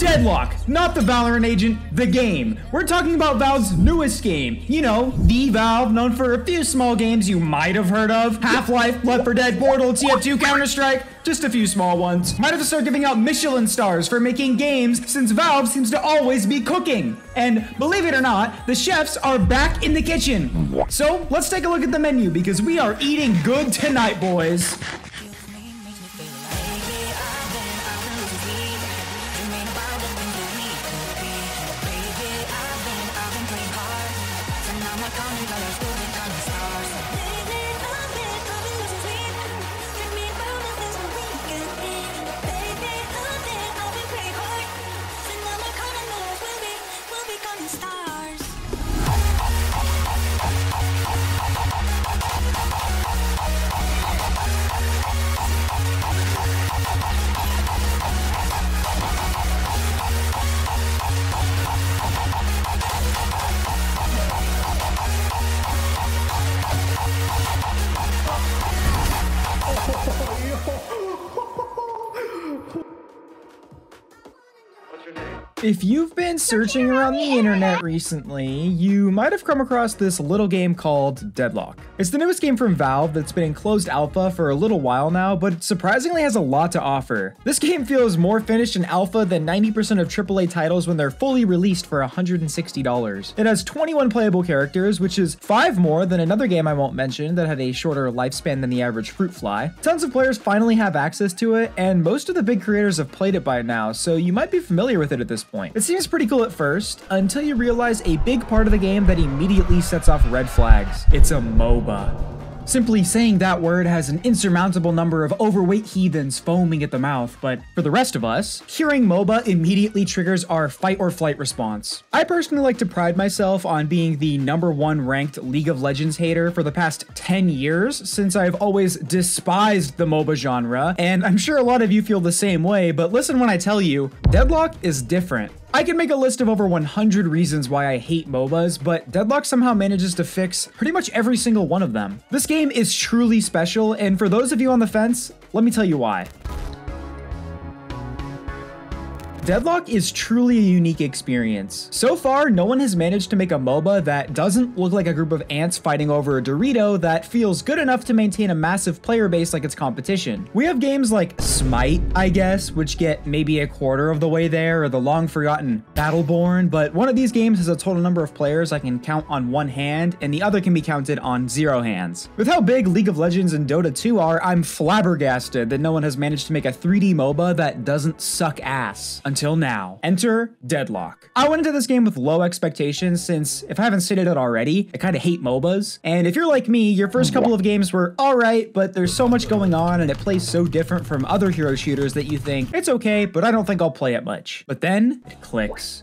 Deadlock, not the Valorant agent, the game. We're talking about Valve's newest game. You know, the Valve, known for a few small games you might have heard of. Half-Life, Left 4 Dead, Portal, TF2, Counter-Strike, just a few small ones. Might have to start giving out Michelin stars for making games since Valve seems to always be cooking. And believe it or not, the chefs are back in the kitchen. So let's take a look at the menu because we are eating good tonight, boys. If you've been searching around the internet recently, you might have come across this little game called Deadlock. It's the newest game from Valve that's been in closed alpha for a little while now, but surprisingly has a lot to offer. This game feels more finished in alpha than 90% of AAA titles when they're fully released for $160. It has 21 playable characters, which is 5 more than another game I won't mention that had a shorter lifespan than the average fruit fly. Tons of players finally have access to it, and most of the big creators have played it by now, so you might be familiar with it at this point. It seems pretty cool at first, until you realize a big part of the game that immediately sets off red flags. It's a MOBA. Simply saying that word has an insurmountable number of overweight heathens foaming at the mouth, but for the rest of us, hearing MOBA immediately triggers our fight or flight response. I personally like to pride myself on being the #1 ranked League of Legends hater for the past 10 years, since I've always despised the MOBA genre, and I'm sure a lot of you feel the same way, but listen when I tell you, Deadlock is different. I can make a list of over 100 reasons why I hate MOBAs, but Deadlock somehow manages to fix pretty much every single one of them. This game is truly special, and for those of you on the fence, let me tell you why. Deadlock is truly a unique experience. So far, no one has managed to make a MOBA that doesn't look like a group of ants fighting over a Dorito that feels good enough to maintain a massive player base like its competition. We have games like Smite, I guess, which get maybe a quarter of the way there, or the long-forgotten Battleborn, but one of these games has a total number of players I can count on one hand, and the other can be counted on 0 hands. With how big League of Legends and Dota 2 are, I'm flabbergasted that no one has managed to make a 3D MOBA that doesn't suck ass. Until now. Enter Deadlock. I went into this game with low expectations since, if I haven't stated it already, I kind of hate MOBAs. And if you're like me, your first couple of games were alright, but there's so much going on and it plays so different from other hero shooters that you think, it's okay, but I don't think I'll play it much. But then, it clicks.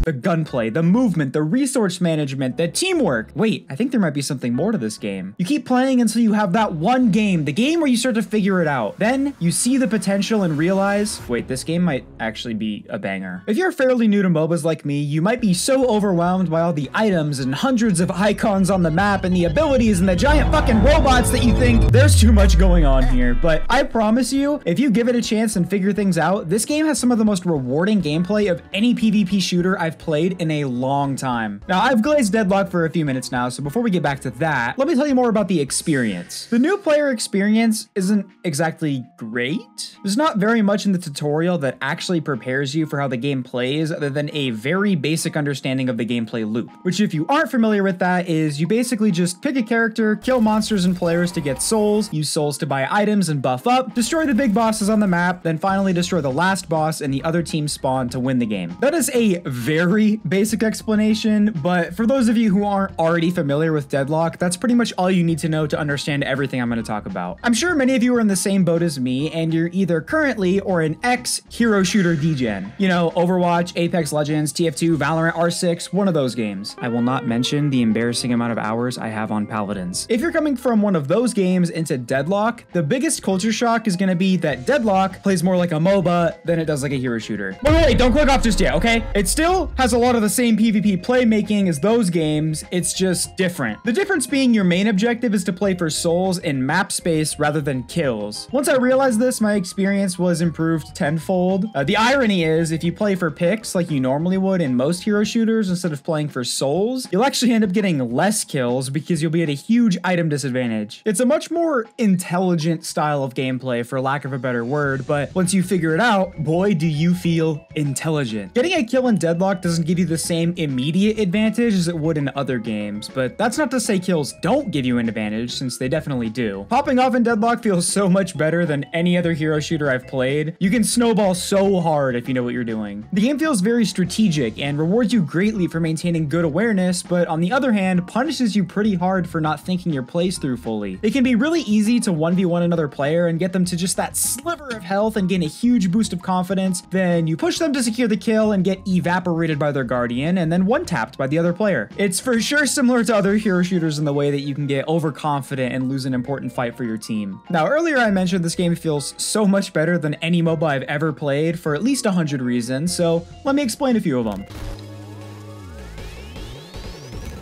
The gunplay, the movement, the resource management, the teamwork. Wait, I think there might be something more to this game. You keep playing until you have that one game, the game where you start to figure it out. Then you see the potential and realize, wait, this game might actually be a banger. If you're fairly new to MOBAs like me, you might be so overwhelmed by all the items and hundreds of icons on the map and the abilities and the giant fucking robots that you think there's too much going on here. But I promise you, if you give it a chance and figure things out, this game has some of the most rewarding gameplay of any PvP shooter I've played in a long time. Now, I've glazed Deadlock for a few minutes now, so before we get back to that, let me tell you more about the experience. The new player experience isn't exactly great. There's not very much in the tutorial that actually prepares you for how the game plays other than a very basic understanding of the gameplay loop, which if you aren't familiar with that is you basically just pick a character, kill monsters and players to get souls, use souls to buy items and buff up, destroy the big bosses on the map, then finally destroy the last boss and the other team spawn to win the game. That is a very basic explanation, but for those of you who aren't already familiar with Deadlock, that's pretty much all you need to know to understand everything I'm going to talk about. I'm sure many of you are in the same boat as me, and you're either currently or an ex-hero shooter degen. You know, Overwatch, Apex Legends, TF2, Valorant, R6, one of those games. I will not mention the embarrassing amount of hours I have on Paladins. If you're coming from one of those games into Deadlock, the biggest culture shock is going to be that Deadlock plays more like a MOBA than it does like a hero shooter. Wait, don't click off just yet, okay? It still has a lot of the same PvP playmaking as those games, it's just different. The difference being your main objective is to play for souls in map space rather than kills. Once I realized this, my experience was improved tenfold. The irony is, if you play for picks like you normally would in most hero shooters instead of playing for souls, you'll actually end up getting less kills because you'll be at a huge item disadvantage. It's a much more intelligent style of gameplay, for lack of a better word, but once you figure it out, boy, do you feel intelligent. Getting a kill in Deadlock doesn't give you the same immediate advantage as it would in other games, but that's not to say kills don't give you an advantage, since they definitely do. Popping off in Deadlock feels so much better than any other hero shooter I've played. You can snowball so hard if you know what you're doing. The game feels very strategic and rewards you greatly for maintaining good awareness, but on the other hand, punishes you pretty hard for not thinking your plays through fully. It can be really easy to 1v1 another player and get them to just that sliver of health and gain a huge boost of confidence, then you push them to secure the kill and get evaporated by their guardian and then one-tapped by the other player. It's for sure similar to other hero shooters in the way that you can get overconfident and lose an important fight for your team. Now, earlier I mentioned this game feels so much better than any MOBA I've ever played for at least 100 reasons, so let me explain a few of them.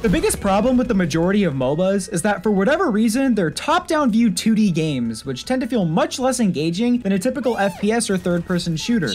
The biggest problem with the majority of MOBAs is that for whatever reason, they're top-down view 2D games, which tend to feel much less engaging than a typical FPS or third-person shooter.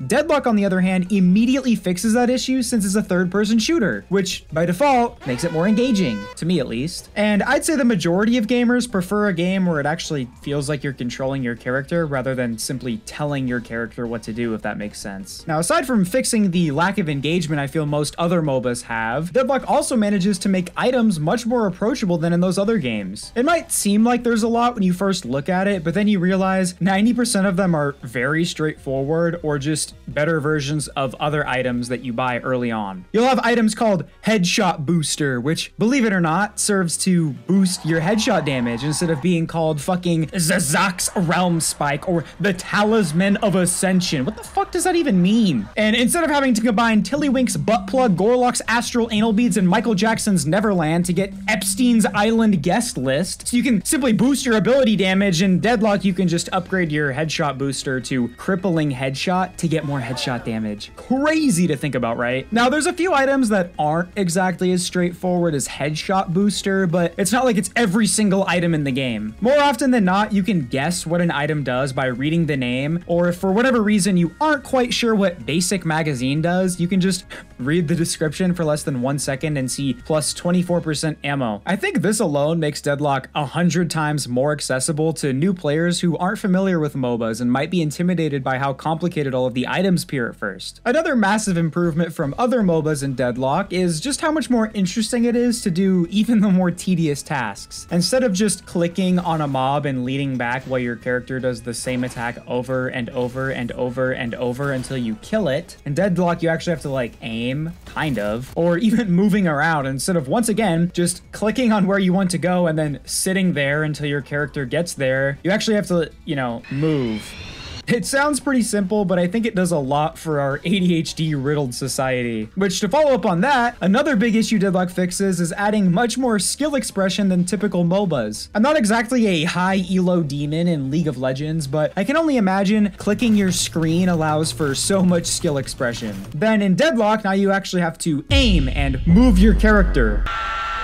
Deadlock, on the other hand, immediately fixes that issue since it's a third-person shooter, which, by default, makes it more engaging, to me at least. And I'd say the majority of gamers prefer a game where it actually feels like you're controlling your character rather than simply telling your character what to do, if that makes sense. Now, aside from fixing the lack of engagement I feel most other MOBAs have, Deadlock also manages to make items much more approachable than in those other games. It might seem like there's a lot when you first look at it, but then you realize 90% of them are very straightforward or just better versions of other items that you buy early on. You'll have items called Headshot Booster, which, believe it or not, serves to boost your headshot damage instead of being called fucking Zazak's Realm Spike or the Talisman of Ascension. What the fuck does that even mean? And instead of having to combine Tillywink's butt plug, Gorlock's astral anal beads, and Michael Jackson's Neverland to get Epstein's Island guest list, so you can simply boost your ability damage. In Deadlock, you can just upgrade your headshot booster to crippling headshot to get more headshot damage. Crazy to think about, right? Now, there's a few items that aren't exactly as straightforward as headshot booster, but it's not like it's every single item in the game. More often than not, you can guess what an item does by reading the name, or if for whatever reason you aren't quite sure what basic magazine does, you can just read the description for less than 1 second and see plus 24% ammo. I think this alone makes Deadlock 100 times more accessible to new players who aren't familiar with MOBAs and might be intimidated by how complicated all of the items appear at first. Another massive improvement from other MOBAs in Deadlock is just how much more interesting it is to do even the more tedious tasks. Instead of just clicking on a mob and leaning back while your character does the same attack over and over and over and over until you kill it, in Deadlock you actually have to like aim, kind of, or even moving around instead of once again just clicking on where you want to go and then sitting there until your character gets there. You actually have to, you know, move. It sounds pretty simple, but I think it does a lot for our ADHD-riddled society. Which, to follow up on that, another big issue Deadlock fixes is adding much more skill expression than typical MOBAs. I'm not exactly a high elo demon in League of Legends, but I can only imagine clicking your screen allows for so much skill expression. Then in Deadlock, now you actually have to aim and move your character.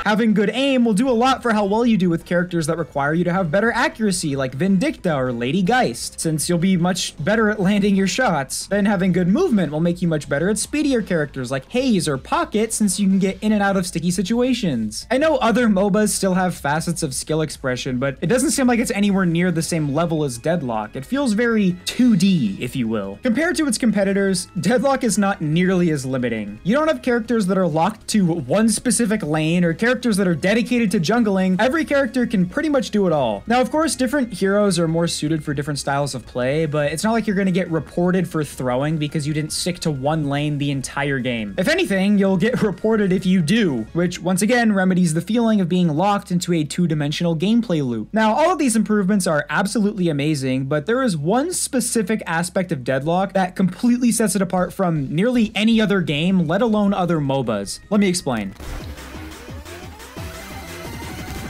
Having good aim will do a lot for how well you do with characters that require you to have better accuracy, like Vindicta or Lady Geist, since you'll be much better at landing your shots. Then having good movement will make you much better at speedier characters like Haze or Pocket, since you can get in and out of sticky situations. I know other MOBAs still have facets of skill expression, but it doesn't seem like it's anywhere near the same level as Deadlock. It feels very 2D, if you will. Compared to its competitors, Deadlock is not nearly as limiting. You don't have characters that are locked to one specific lane or characters that are dedicated to jungling. Every character can pretty much do it all. Now, of course, different heroes are more suited for different styles of play, but it's not like you're going to get reported for throwing because you didn't stick to one lane the entire game. If anything, you'll get reported if you do, which once again remedies the feeling of being locked into a two-dimensional gameplay loop. Now, all of these improvements are absolutely amazing, but there is one specific aspect of Deadlock that completely sets it apart from nearly any other game, let alone other MOBAs. Let me explain.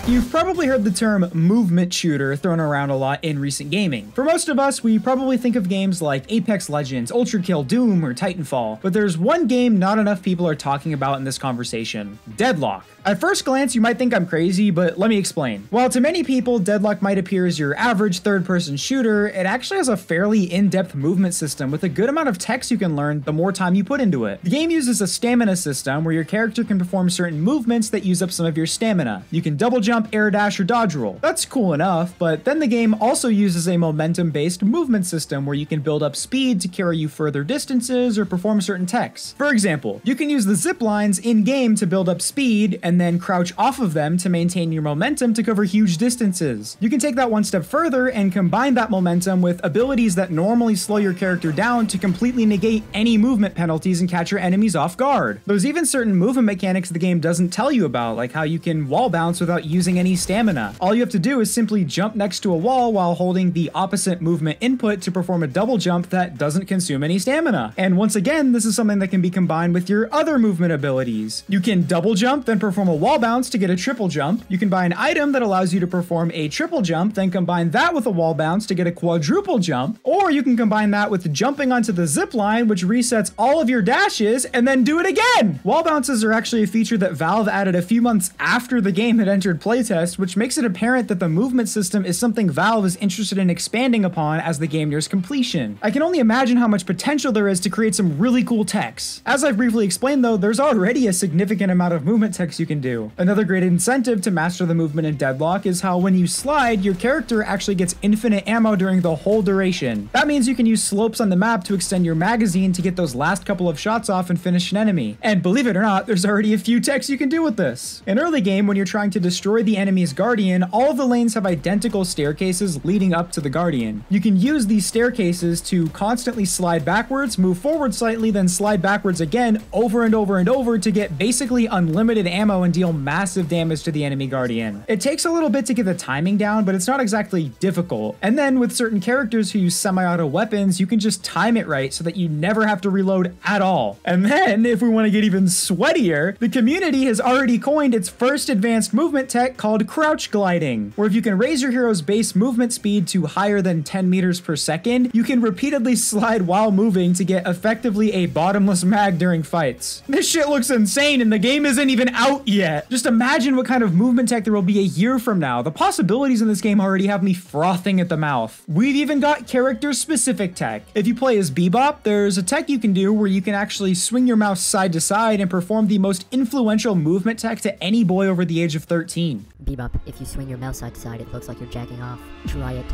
You've probably heard the term movement shooter thrown around a lot in recent gaming. For most of us, we probably think of games like Apex Legends, Ultra Kill, Doom, or Titanfall, but there's one game not enough people are talking about in this conversation: Deadlock. At first glance, you might think I'm crazy, but let me explain. While to many people, Deadlock might appear as your average third-person shooter, it actually has a fairly in-depth movement system with a good amount of text you can learn the more time you put into it. The game uses a stamina system where your character can perform certain movements that use up some of your stamina. You can double jump, air dash, or dodge roll. That's cool enough, but then the game also uses a momentum-based movement system where you can build up speed to carry you further distances or perform certain techs. For example, you can use the zip lines in-game to build up speed and then crouch off of them to maintain your momentum to cover huge distances. You can take that one step further and combine that momentum with abilities that normally slow your character down to completely negate any movement penalties and catch your enemies off guard. There's even certain movement mechanics the game doesn't tell you about, like how you can wall bounce without using any stamina. All you have to do is simply jump next to a wall while holding the opposite movement input to perform a double jump that doesn't consume any stamina. And once again, this is something that can be combined with your other movement abilities. You can double jump, then perform a wall bounce to get a triple jump. You can buy an item that allows you to perform a triple jump, then combine that with a wall bounce to get a quadruple jump. Or you can combine that with jumping onto the zip line, which resets all of your dashes, and then do it again! Wall bounces are actually a feature that Valve added a few months after the game had entered playtest, which makes it apparent that the movement system is something Valve is interested in expanding upon as the game nears completion. I can only imagine how much potential there is to create some really cool techs. As I briefly explained though, there's already a significant amount of movement techs you can do. Another great incentive to master the movement in Deadlock is how when you slide, your character actually gets infinite ammo during the whole duration. That means you can use slopes on the map to extend your magazine to get those last couple of shots off and finish an enemy. And believe it or not, there's already a few techs you can do with this. In early game, when you're trying to destroy the enemy's Guardian, all of the lanes have identical staircases leading up to the Guardian. You can use these staircases to constantly slide backwards, move forward slightly, then slide backwards again over and over and over to get basically unlimited ammo and deal massive damage to the enemy Guardian. It takes a little bit to get the timing down, but it's not exactly difficult. And then with certain characters who use semi-auto weapons, you can just time it right so that you never have to reload at all. And then, if we want to get even sweatier, the community has already coined its first advanced movement tech called crouch gliding, where if you can raise your hero's base movement speed to higher than 10 meters per second, you can repeatedly slide while moving to get effectively a bottomless mag during fights. This shit looks insane and the game isn't even out yet. Just imagine what kind of movement tech there will be a year from now. The possibilities in this game already have me frothing at the mouth. We've even got character-specific tech. If you play as Bebop, there's a tech you can do where you can actually swing your mouse side to side and perform the most influential movement tech to any boy over the age of 13. Bebop, if you swing your mouse side to side, it looks like you're jacking off. Try it.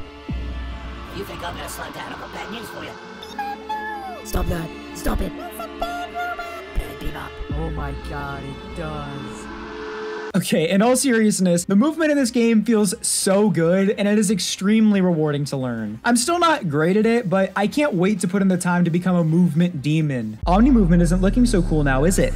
You think I'm gonna slow down? I've got bad news for you. Stop that! Stop it! Bad Bebop. Oh my god, it does. Okay, in all seriousness, the movement in this game feels so good, and it is extremely rewarding to learn. I'm still not great at it, but I can't wait to put in the time to become a movement demon. Omni movement isn't looking so cool now, is it?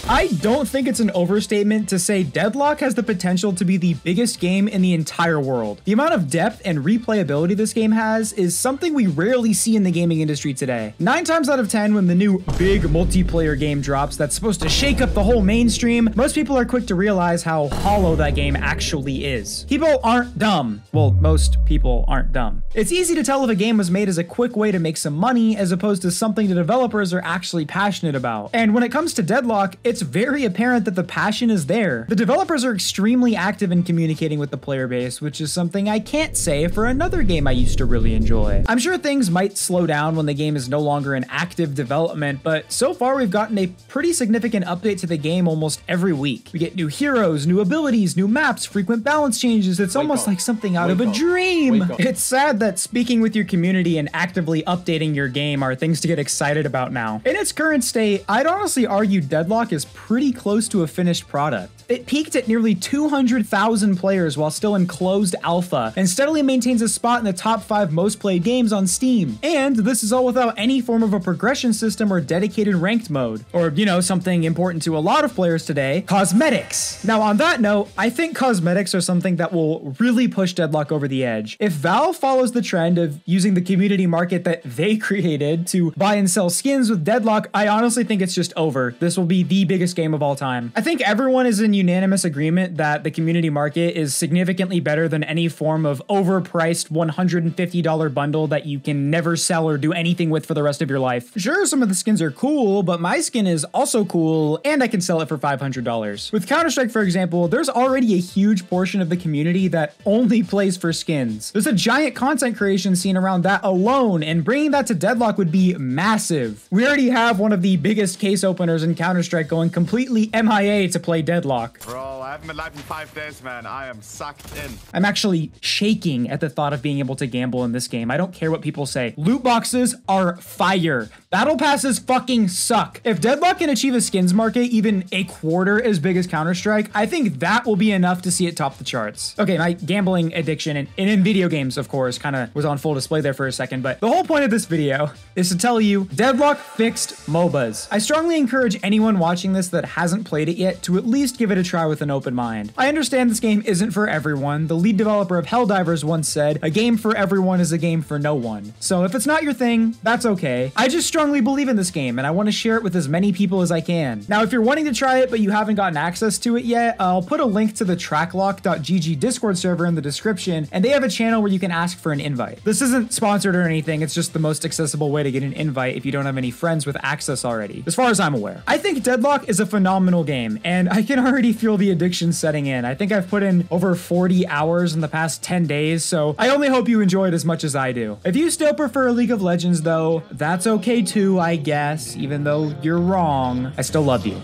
I don't think it's an overstatement to say Deadlock has the potential to be the biggest game in the entire world. The amount of depth and replayability this game has is something we rarely see in the gaming industry today. 9 times out of 10, when the new big multiplayer game drops that's supposed to shake up the whole mainstream, most people are quick to realize how hollow that game actually is. People aren't dumb. Well, most people aren't dumb. It's easy to tell if a game was made as a quick way to make some money as opposed to something the developers are actually passionate about. And when it comes to Deadlock, it's very apparent that the passion is there. The developers are extremely active in communicating with the player base, which is something I can't say for another game I used to really enjoy. I'm sure things might slow down when the game is no longer in active development, but so far we've gotten a pretty significant update to the game almost every week. We get new heroes, new abilities, new maps, frequent balance changes. It's almost like something out of a dream. It's sad that speaking with your community and actively updating your game are things to get excited about now. In its current state, I'd honestly argue Deadlock is pretty close to a finished product. It peaked at nearly 200,000 players while still in closed alpha, and steadily maintains a spot in the top 5 most played games on Steam. And this is all without any form of a progression system or dedicated ranked mode. Or, you know, something important to a lot of players today, cosmetics. Now on that note, I think cosmetics are something that will really push Deadlock over the edge. If Valve follows the trend of using the community market that they created to buy and sell skins with Deadlock, I honestly think it's just over. This will be the biggest game of all time. I think everyone is in unanimous agreement that the community market is significantly better than any form of overpriced $150 bundle that you can never sell or do anything with for the rest of your life. Sure, some of the skins are cool, but my skin is also cool and I can sell it for $500. With Counter-Strike, for example, there's already a huge portion of the community that only plays for skins. There's a giant content creation scene around that alone, and bringing that to Deadlock would be massive. We already have one of the biggest case openers in Counter-Strike going completely MIA to play Deadlock. Bro, I haven't been live in 5 days, man. I am sucked in. I'm actually shaking at the thought of being able to gamble in this game. I don't care what people say. Loot boxes are fire. Battle passes fucking suck. If Deadlock can achieve a skins market even a quarter as big as Counter-Strike, I think that will be enough to see it top the charts. Okay, my gambling addiction and in video games, of course, kind of was on full display there for a second, but the whole point of this video is to tell you Deadlock fixed MOBAs. I strongly encourage anyone watching this that hasn't played it yet to at least give it a try with an open mind. I understand this game isn't for everyone. The lead developer of Helldivers once said, "A game for everyone is a game for no one." So if it's not your thing, that's okay. I just strongly believe in this game and I want to share it with as many people as I can. Now, if you're wanting to try it but you haven't gotten access to it yet, I'll put a link to the tracklock.gg Discord server in the description, and they have a channel where you can ask for an invite. This isn't sponsored or anything, it's just the most accessible way to get an invite if you don't have any friends with access already, as far as I'm aware. I think Deadlock is a phenomenal game, and I can already feel the addiction setting in. I think I've put in over 40 hours in the past 10 days, so I only hope you enjoy it as much as I do. If you still prefer League of Legends though, that's okay too, I guess. Even though you're wrong, I still love you.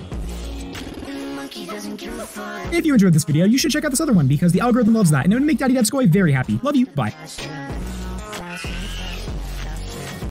If you enjoyed this video, you should check out this other one because the algorithm loves that and it would make Daddy Devskoi very happy. Love you. Bye.